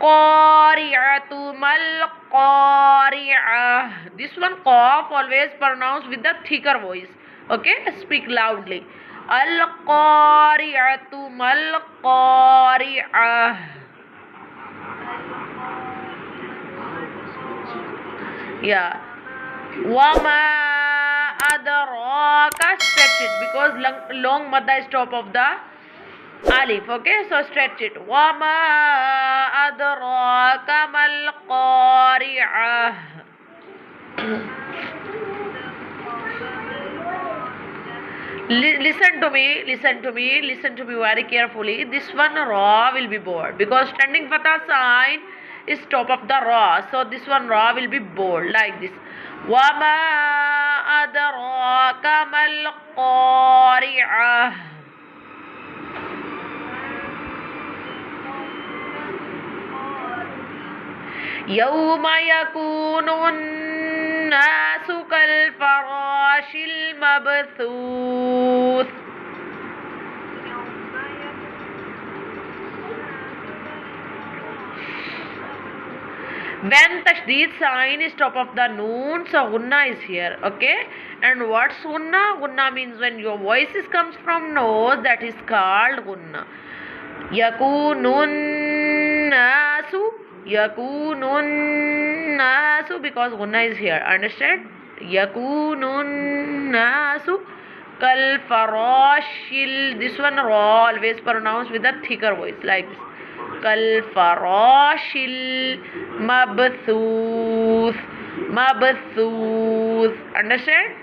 al-qari'atu mal-qari'ah. This one qaf always pronounced with the thicker voice. Okay, speak loudly. Al-qari'atu mal-qari'ah. Yeah. Wama adraka, stretch it because long madda is top of the alif. Okay, so stretch it. Wama adraka mal qari'ah. Listen to me very carefully. This one ra will be bold because standing fatha sign is top of the ra, so this one ra will be bold like this. Wama adraka mal qari'ah. Yawma yakunun nasu kal farashil mabthuth. When tashdid sign is top of the noon, so gunna is here. Okay, and what's gunna? Gunna means when your voices comes from nose, that is called gunna. Yakunun nasu because gunna is here. Understand? Yakunun nasu kal farashil. This one ra always pronounced with a thicker voice like this. Kal farashil mabthuth. Understand?